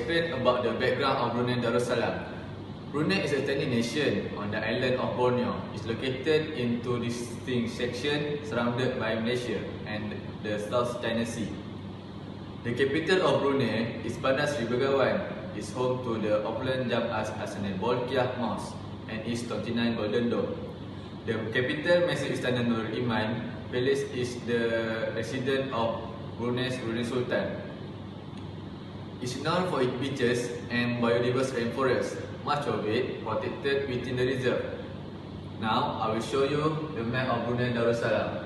explain about the background of Brunei Darussalam. Brunei is a tiny nation on the island of Borneo. It's located in two distinct sections surrounded by Malaysia and the South China Sea. The capital of Brunei is Bandar Seri Begawan. It's home to the opulent Jamaat Hasanah Bolkiah Mosque and its 29 Golden Dome. The capital Masjid Istana Nurul Iman Palace is the residence of Brunei's ruling Sultan. It's known for its beaches and biodiverse rainforest, much of it protected within the reserve. Now, I will show you the map of Brunei Darussalam.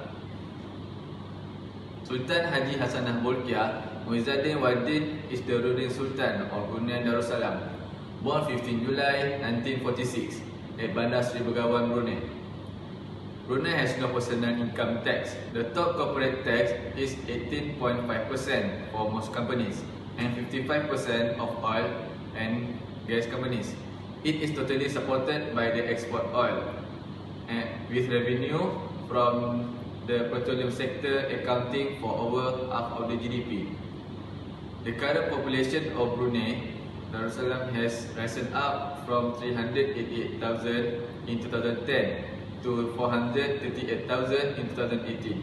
Sultan Haji Hasanah Bolkiah Muizzaddin Wadin is the ruling Sultan of Brunei Darussalam, born 15 July 1946 at Bandar Seri Begawan, Brunei. Brunei has no personal income tax. The top corporate tax is 18.5% for most companies and 55% of oil and gas companies. It is totally supported by the export oil, and with revenue from the petroleum sector accounting for over half of the GDP. The current population of Brunei Darussalam has risen up from 388,000 in 2010 to 438,000 in 2018,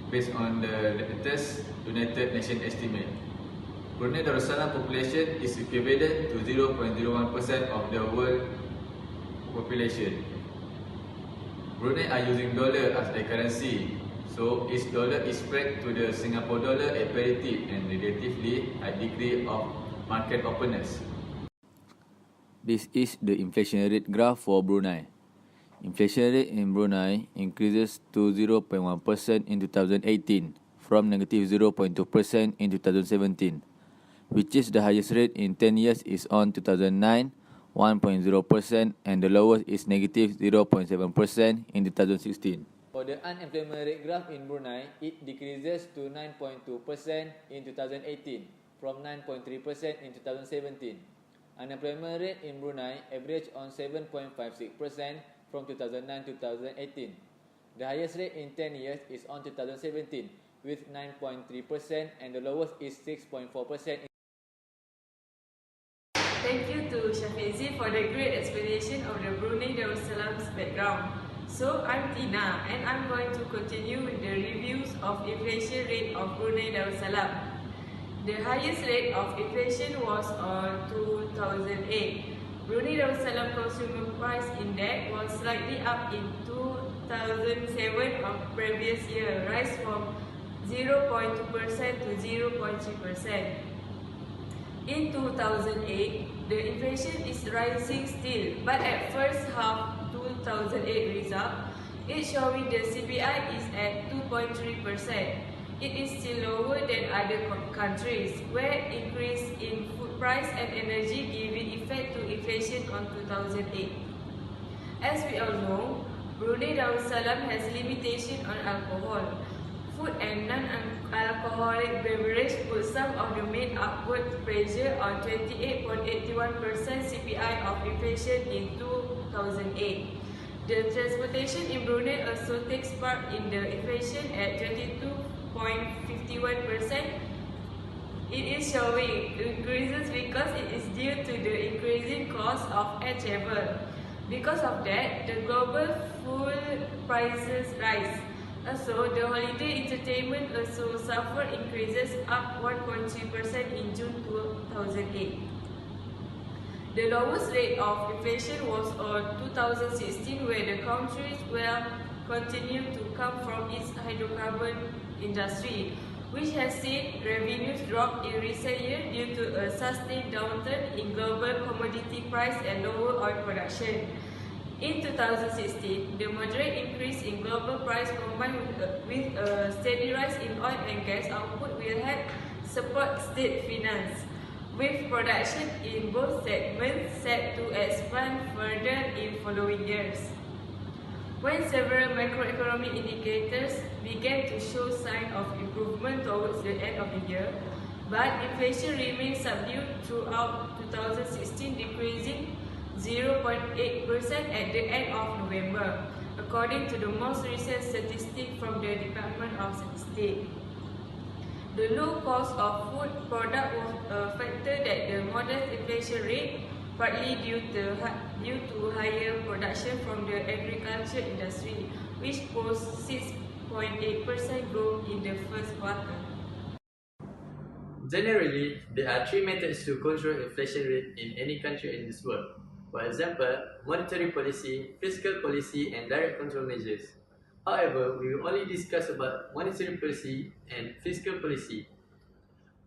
based on the latest United Nations estimate. Brunei Darussalam population is equivalent to 0.01% of the world population. Brunei are using dollar as their currency, so its dollar is pegged to the Singapore dollar at parity and relatively high degree of market openness. This is the inflation rate graph for Brunei. Inflation rate in Brunei increases to 0.1% in 2018 from negative 0.2% in 2017. Which is the highest rate in 10 years is on 2009, 1.0%, and the lowest is negative 0.7% in 2016. For the unemployment rate graph in Brunei, it decreases to 9.2% in 2018 from 9.3% in 2017. Unemployment rate in Brunei averaged on 7.56% from 2009 to 2018. The highest rate in 10 years is on 2017 with 9.3% and the lowest is 6.4%. Thank you to Shafizi for the great explanation of the Brunei Darussalam's background. So I'm Tina and I'm going to continue with the reviews of inflation rate of Brunei Darussalam. The highest rate of inflation was on 2008. Brunei Darussalam Consumer Price Index was slightly up in 2007 of previous year, rise from 0.2% to 0.3%. In 2008, the inflation is rising still, but at first half 2008 result, it showing the CPI is at 2.3%. It is still lower than other countries, where increase in food price and energy giving effect to inflation on 2008. As we all know, Brunei Darussalam has limitation on alcohol. Food and non-alcoholic beverage put some of the main upward pressure on 28.81% CPI of inflation in 2008. The transportation in Brunei also takes part in the inflation at 22.51%. It is showing increases because it is due to the increasing cost of air travel. Because of that, the global food prices rise. Also, the holiday entertainment also suffered increases up 1.3% in June 2008. The lowest rate of inflation was on 2016, where the country's wealth continued to come from its hydrocarbon industry, which has seen revenues drop in recent years due to a sustained downturn in global commodity price and lower oil production. In 2016, the moderate increase in global price combined with a steady rise in oil and gas output will help support state finance, with production in both segments set to expand further in following years. When several macroeconomic indicators began to show signs of improvement towards the end of the year, but inflation remained subdued throughout 2016, decreasing 0.8% at the end of November, according to the most recent statistic from the Department of Statistics. The low cost of food product was a factor that the inflation rate, partly due to higher production from the agriculture industry, which posted 6.8% growth in the first quarter. Generally, there are three methods to control inflation rate in any country in this world. For example, monetary policy, fiscal policy, and direct control measures. However, we will only discuss about monetary policy and fiscal policy.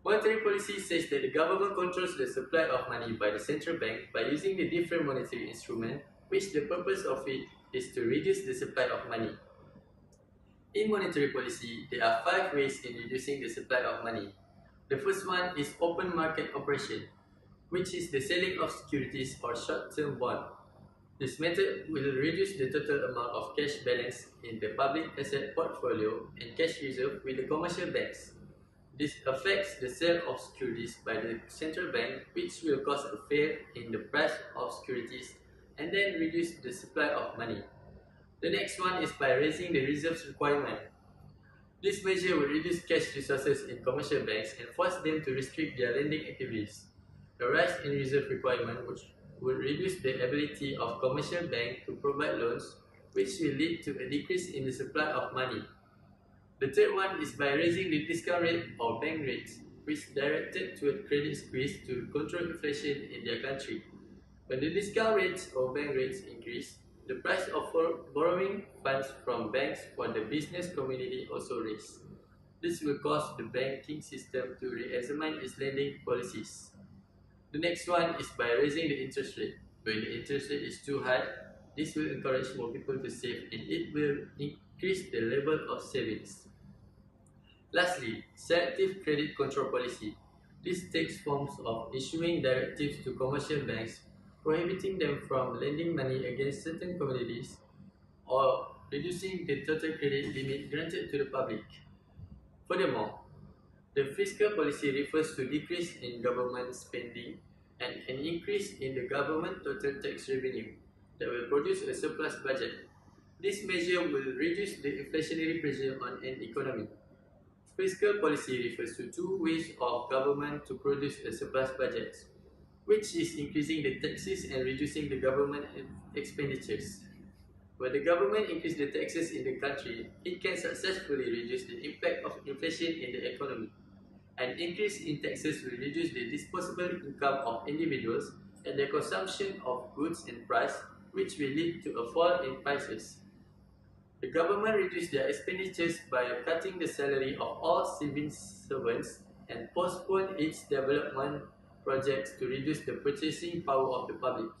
Monetary policy says that the government controls the supply of money by the central bank by using the different monetary instruments, which the purpose of it is to reduce the supply of money. In monetary policy, there are 5 ways in reducing the supply of money. The first one is open market operation, which is the selling of securities or short-term bond. This method will reduce the total amount of cash balance in the public asset portfolio and cash reserve with the commercial banks. This affects the sale of securities by the central bank, which will cause a fall in the price of securities and then reduce the supply of money. The next one is by raising the reserves requirement. This measure will reduce cash resources in commercial banks and force them to restrict their lending activities. A rise in reserve requirement would reduce the ability of commercial banks to provide loans, which will lead to a decrease in the supply of money. The third one is by raising the discount rate or bank rates, which is directed to a credit squeeze to control inflation in their country. When the discount rates or bank rates increase, the price of borrowing funds from banks for the business community also raises. This will cause the banking system to re-examine its lending policies. The next one is by raising the interest rate. When the interest rate is too high, this will encourage more people to save and it will increase the level of savings. Lastly, selective credit control policy. This takes forms of issuing directives to commercial banks, prohibiting them from lending money against certain commodities, or reducing the total credit limit granted to the public. Furthermore, the fiscal policy refers to decrease in government spending and an increase in the government total tax revenue that will produce a surplus budget. This measure will reduce the inflationary pressure on an economy. Fiscal policy refers to 2 ways of government to produce a surplus budget, which is increasing the taxes and reducing the government expenditures. When the government increases the taxes in the country, it can successfully reduce the impact of inflation in the economy. An increase in taxes will reduce the disposable income of individuals and the consumption of goods and price, which will lead to a fall in prices. The government reduced their expenditures by cutting the salary of all civil servants and postponed its development projects to reduce the purchasing power of the public.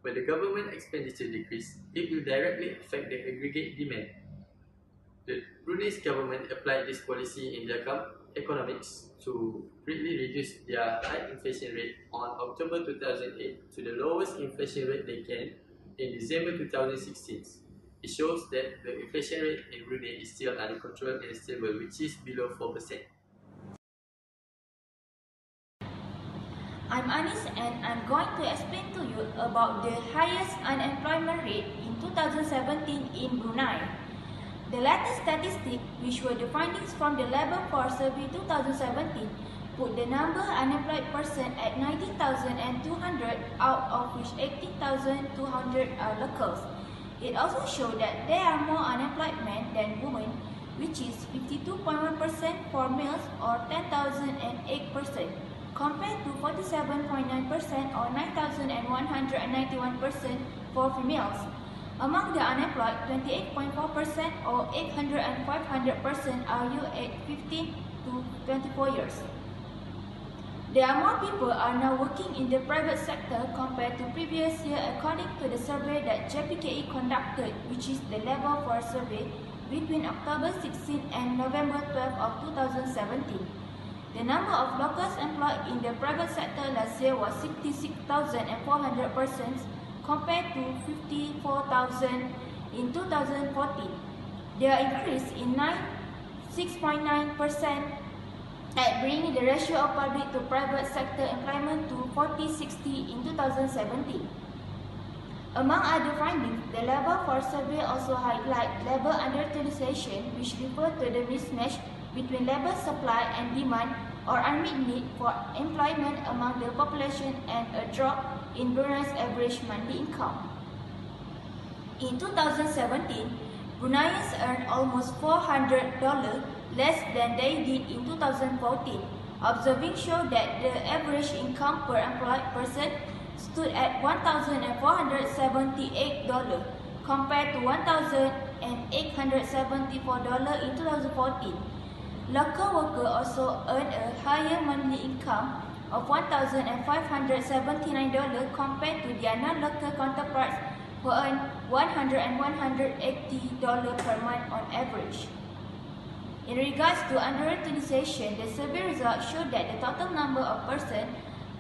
When the government expenditure decreases, it will directly affect the aggregate demand. The Brunei's government applied this policy in their economics to greatly reduce their high inflation rate on October 2008 to the lowest inflation rate they can in December 2016. It shows that the inflation rate in Brunei is still under control and stable, which is below 4%. I'm Anis and I'm going to explain to you about the highest unemployment rate in 2017 in Brunei. The latest statistic, which were the findings from the Labour Force Survey 2017, put the number unemployed person at 19,200, out of which 18,200 are locals. It also showed that there are more unemployed men than women, which is 52.1% for males or 10,008%, compared to 47.9% or 9,191% for females. Among the unemployed, 28.4% or 800 and 500% are youth aged 15 to 24 years. There are more people are now working in the private sector compared to previous year, according to the survey that JPKE conducted, which is the Labour Force Survey, between October 16 and November 12 of 2017. The number of locals employed in the private sector last year was 66,400 persons, compared to 54,000 in 2014. There increased in 6.9%, at bringing the ratio of public to private sector employment to 40-60 in 2017. Among other findings, the Labour Force Survey also highlights labour underutilization, which refers to the mismatch between labour supply and demand or unmet need for employment among the population and a drop in Brunei's average monthly income. In 2017, Bruneians earned almost $400 less than they did in 2014. Observing show that the average income per employed person stood at $1,478 compared to $1,874 in 2014. Local workers also earned a higher monthly income of $1,579 compared to their non-local counterparts who earn $100 and $180 per month on average. In regards to under-utilization, the survey results showed that the total number of persons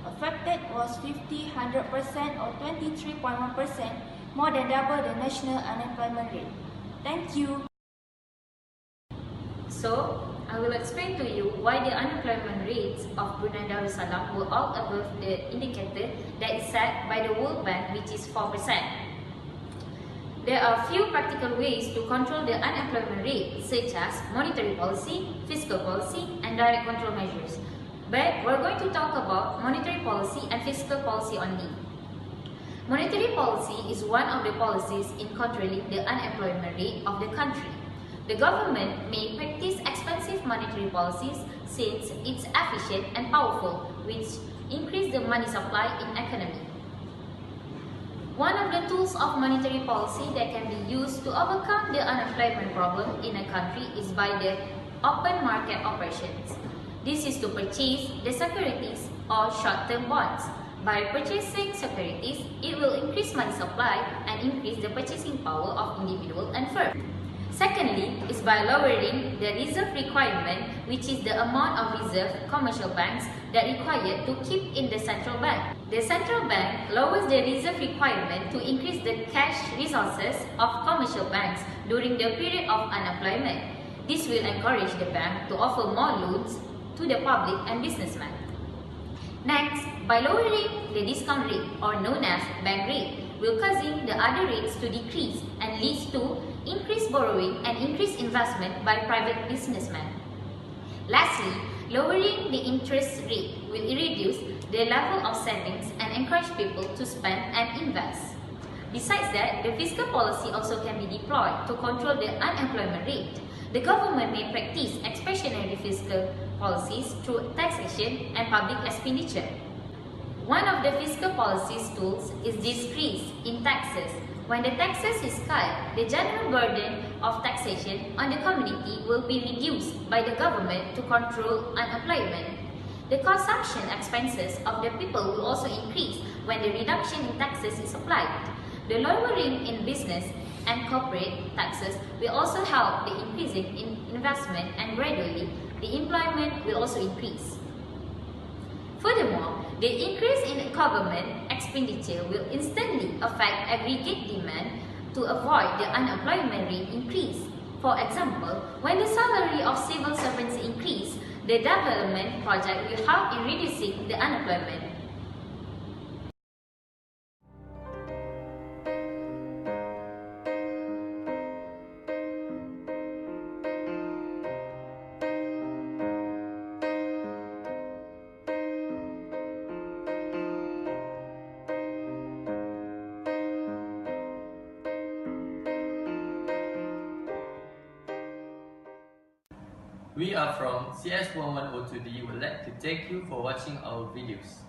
affected was 50, 100% or 23.1%, more than double the national unemployment rate. Thank you. So, I will explain to you why the unemployment rates of Brunei Darussalam were all above the indicator that is set by the World Bank, which is 4%. There are few practical ways to control the unemployment rate, such as monetary policy, fiscal policy, and direct control measures. But we're going to talk about monetary policy and fiscal policy only. Monetary policy is one of the policies in controlling the unemployment rate of the country. The government may practice expensive monetary policies since it's efficient and powerful, which increase the money supply in economy. One of the tools of monetary policy that can be used to overcome the unemployment problem in a country is by the open market operations. This is to purchase the securities or short-term bonds. By purchasing securities, it will increase money supply and increase the purchasing power of individual and firm. Secondly, is by lowering the reserve requirement, which is the amount of reserve commercial banks that required to keep in the central bank. The central bank lowers the reserve requirement to increase the cash resources of commercial banks during the period of unemployment. This will encourage the bank to offer more loans to the public and businessmen. Next, by lowering the discount rate, or known as bank rate, will causing the other rates to decrease and leads to increased borrowing and increased investment by private businessmen. Lastly, lowering the interest rate will reduce the level of savings and encourage people to spend and invest. Besides that, the fiscal policy also can be deployed to control the unemployment rate. The government may practice expansionary fiscal policies through taxation and public expenditure. One of the fiscal policy's tools is decrease in taxes. When the taxes is cut, the general burden of taxation on the community will be reduced by the government to control unemployment. The consumption expenses of the people will also increase when the reduction in taxes is applied. The lowering in business and corporate taxes will also help the increasing in investment, and gradually the employment will also increase. Furthermore, the increase in government expenditure will instantly affect aggregate demand to avoid the unemployment rate increase. For example, when the salary of civil servants increase, the development project will help in reducing the unemployment. We are from CS120D. Would like to thank you for watching our videos.